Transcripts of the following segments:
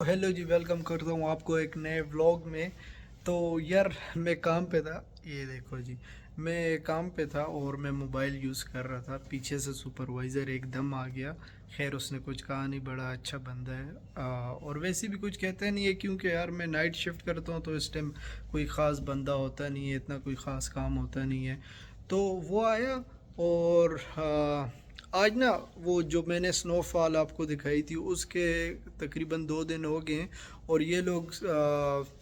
Hello जी, welcome करता हूँ आपको एक नए व्लॉग में। तो यार, मैं काम पे था। ये देखो जी, मैं काम पे था और मैं मोबाइल यूज़ कर रहा था। पीछे से सुपरवाइज़र एकदम आ गया। खैर, उसने कुछ कहा नहीं, बड़ा अच्छा बंदा है। और वैसे भी कुछ कहते नहीं है, क्योंकि यार मैं नाइट शिफ्ट करता हूँ तो इस टाइम कोई ख़ास बंदा होता नहीं है, इतना कोई ख़ास काम होता नहीं है। तो वो आया और आज ना, वो जो मैंने स्नोफॉल आपको दिखाई थी उसके तकरीबन 2 दिन हो गए हैं। और ये लोग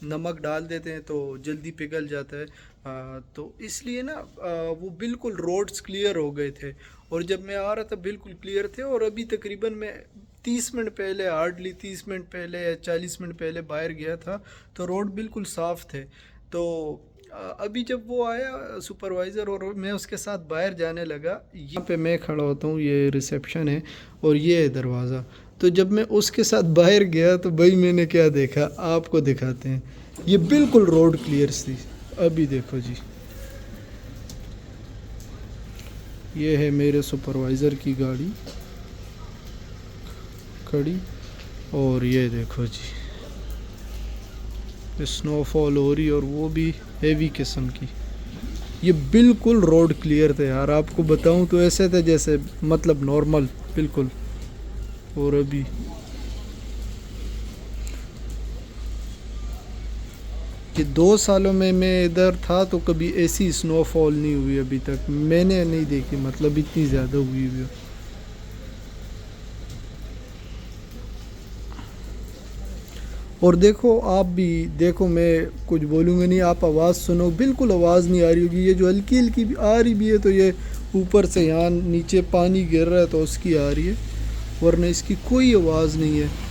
नमक डाल देते हैं तो जल्दी पिघल जाता है। तो इसलिए ना, वो बिल्कुल रोड्स क्लियर हो गए थे। और जब मैं आ रहा था बिल्कुल क्लियर थे। और अभी तकरीबन मैं 30 मिनट पहले, हार्डली 30 मिनट पहले या 40 मिनट पहले बाहर गया था, तो रोड बिल्कुल साफ़ थे। तो अभी जब वो आया सुपरवाइज़र और मैं उसके साथ बाहर जाने लगा, यहाँ पे मैं खड़ा होता हूँ, ये रिसेप्शन है और ये है दरवाज़ा। तो जब मैं उसके साथ बाहर गया तो भाई मैंने क्या देखा आपको दिखाते हैं। ये बिल्कुल रोड क्लियर थी। अभी देखो जी, ये है मेरे सुपरवाइज़र की गाड़ी खड़ी। और ये देखो जी, स्नोफॉल हो रही और वो भी हेवी किस्म की। ये बिल्कुल रोड क्लियर थे यार, आपको बताऊं तो ऐसे थे जैसे मतलब नॉर्मल बिल्कुल। और अभी ये 2 सालों में मैं इधर था तो कभी ऐसी स्नोफॉल नहीं हुई अभी तक, मैंने नहीं देखी, मतलब इतनी ज़्यादा हुई हुई। और देखो, आप भी देखो, मैं कुछ बोलूँगा नहीं, आप आवाज़ सुनो, बिल्कुल आवाज़ नहीं आ रही होगी। ये जो हल्की हल्की भी आ रही भी है तो ये ऊपर से यहाँ नीचे पानी गिर रहा है तो उसकी आ रही है, वरना इसकी कोई आवाज़ नहीं है।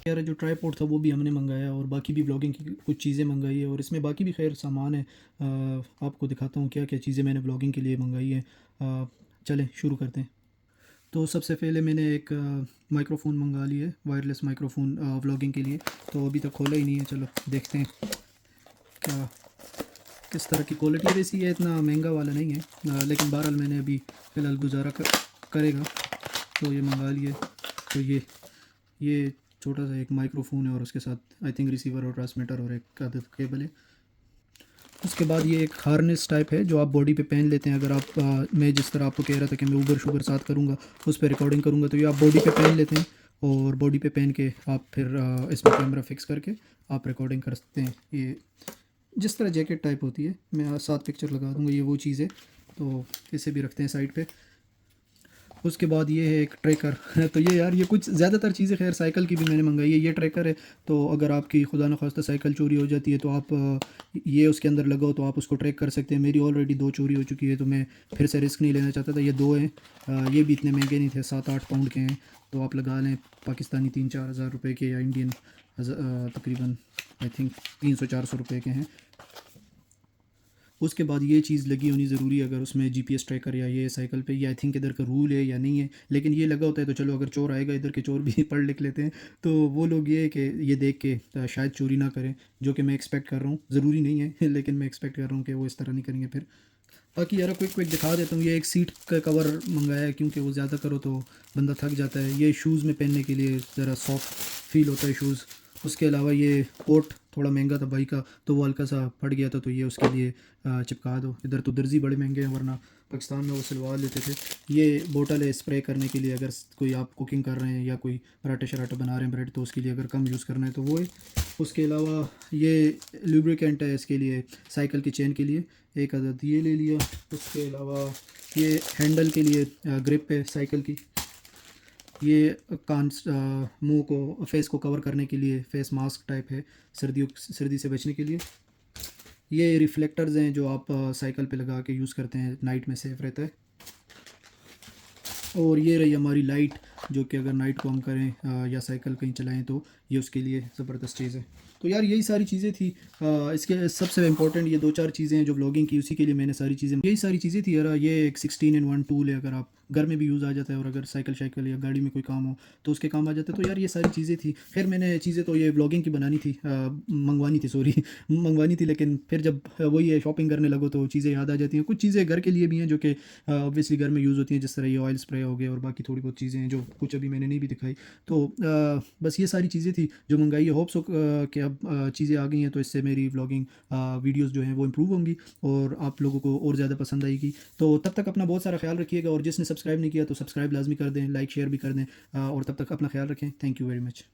यार, जो ट्राईपॉड था वो भी हमने मंगाया और बाकी भी ब्लॉगिंग की कुछ चीज़ें मंगाई है और इसमें बाकी भी खैर सामान है। आपको दिखाता हूँ क्या क्या चीज़ें मैंने ब्लॉगिंग के लिए मंगाई है। चलें शुरू करते हैं। तो सबसे पहले मैंने एक माइक्रोफ़ोन मंगा लिया है, वायरलेस माइक्रोफ़ोन व्लॉगिंग के लिए। तो अभी तक खोला ही नहीं है, चलो देखते हैं क्या किस तरह की क्वालिटी। वैसी है, इतना महंगा वाला नहीं है, लेकिन बहरहाल मैंने अभी फ़िलहाल गुजारा करेगा तो ये मंगा लिया है। तो ये छोटा सा एक माइक्रोफ़ोन है और उसके साथ आई थिंक रिसीवर और ट्रांसमीटर और एक आधा केबल है। उसके बाद ये एक हार्नेस टाइप है जो आप बॉडी पे पहन लेते हैं। अगर आप मैं जिस तरह आपको कह रहा था कि मैं ऊबर शूबर साथ करूँगा, उस पर रिकॉर्डिंग करूँगा, तो ये आप बॉडी पे पहन लेते हैं और बॉडी पे पहन के आप फिर इसमें कैमरा फिक्स करके आप रिकॉर्डिंग कर सकते हैं। ये जिस तरह जैकेट टाइप होती है, मैं साथ पिक्चर लगा दूँगा, ये वो चीज़ है। तो इसे भी रखते हैं साइड पे। उसके बाद ये है एक ट्रैकर तो ये यार, ये कुछ ज़्यादातर चीज़ें खैर साइकिल की भी मैंने मंगाई है। ये ट्रैकर है, तो अगर आपकी खुदा न खास्ता साइकिल चोरी हो जाती है तो आप ये उसके अंदर लगाओ तो आप उसको ट्रैक कर सकते हैं। मेरी ऑलरेडी 2 चोरी हो चुकी है तो मैं फिर से रिस्क नहीं लेना चाहता था। ये 2 हैं। ये भी इतने महंगे नहीं थे, 7-8 पाउंड के हैं। तो आप लगा लें पाकिस्तानी 3-4 हज़ार रुपये के, या इंडियन तकरीबन आई थिंक 300-400 रुपये के हैं। उसके बाद ये चीज़ लगी होनी ज़रूरी है, अगर उसमें जीपीएस ट्रैकर या ये साइकिल पे, ये आई थिंक इधर का रूल है या नहीं है, लेकिन ये लगा होता है। तो चलो अगर चोर आएगा इधर के चोर भी पढ़ लिख लेते हैं, तो वो लोग ये है कि ये देख के शायद चोरी ना करें, जो कि मैं एक्सपेक्ट कर रहा हूँ। ज़रूरी नहीं है लेकिन मैं एक्सपेक्ट कर रहा हूँ कि वो इस तरह नहीं करेंगे फिर। बाकी यार क्विक क्विक दिखा देता हूँ, ये एक सीट का कवर मंगाया है क्योंकि वो ज़्यादा करो तो बंदा थक जाता है। ये शूज़ में पहनने के लिए ज़रा सॉफ्ट फील होता है शूज़। उसके अलावा ये कोट थोड़ा महंगा था भाई का, तो वो हल्का सा फट गया था, तो ये उसके लिए चिपका दो। इधर तो दर्जी बड़े महंगे हैं, वरना पाकिस्तान में वो सिलवा लेते थे। ये बोतल है स्प्रे करने के लिए, अगर कोई आप कुकिंग कर रहे हैं या कोई पराठे शराठे बना रहे हैं ब्रेड, तो उसके लिए अगर कम यूज़ करना है तो वो है। उसके अलावा ये लुब्रिकेंट है इसके लिए, साइकिल की चेन के लिए, एक अदद ये ले लिया। उसके अलावा ये हैंडल के लिए ग्रिप है साइकिल की। ये मुंह को, फेस को कवर करने के लिए फेस मास्क टाइप है, सर्दी से बचने के लिए। ये रिफ्लेक्टर्स हैं जो आप साइकिल पे लगा के यूज़ करते हैं, नाइट में सेफ रहता है। और ये रही हमारी लाइट, जो कि अगर नाइट को हम करें या साइकिल कहीं चलाएं तो ये उसके लिए ज़बरदस्त चीज़ है। तो यार यही सारी चीज़ें थी। इसके सबसे इम्पोर्टेंट ये दो चार चीज़ें हैं जो व्लॉगिंग की, उसी के लिए मैंने सारी चीज़ें, यही सारी चीज़ें थी यार। ये एक 16 in 1 टूल है, अगर आप घर में भी यूज़ आ जाता है, और अगर साइकिल शाइकिल या गाड़ी में कोई काम हो तो उसके काम आ जाता है। तो यार ये सारी चीज़ें थी। फिर मैंने चीज़ें तो ये व्लॉगिंग की बनानी थी, मंगवानी थी, सॉरी मंगवानी थी, लेकिन फिर जब वही है शॉपिंग करने लगो तो चीज़ें याद आ जाती हैं। कुछ चीज़ें घर के लिए भी हैं जो कि ऑब्वियसली घर में यूज़ होती हैं, जिस तरह ये ऑयल स्प्रे हो गए, और बाकी थोड़ी बहुत चीज़ें हैं जो कुछ अभी मैंने नहीं भी दिखाई। तो बस ये सारी चीज़ें थी जो मंगाई है। होप्स कि अब चीज़ें आ गई हैं तो इससे मेरी व्लॉगिंग वीडियोज़ जो हैं वो इम्प्रूव होंगी और आप लोगों को और ज़्यादा पसंद आएगी। तो तब तक अपना बहुत सारा ख्याल रखिएगा, और जिसने सब्सक्राइब नहीं किया तो सब्सक्राइब लाजमी कर दें, लाइक शेयर भी कर दें, और तब तक अपना ख्याल रखें। Thank you very much.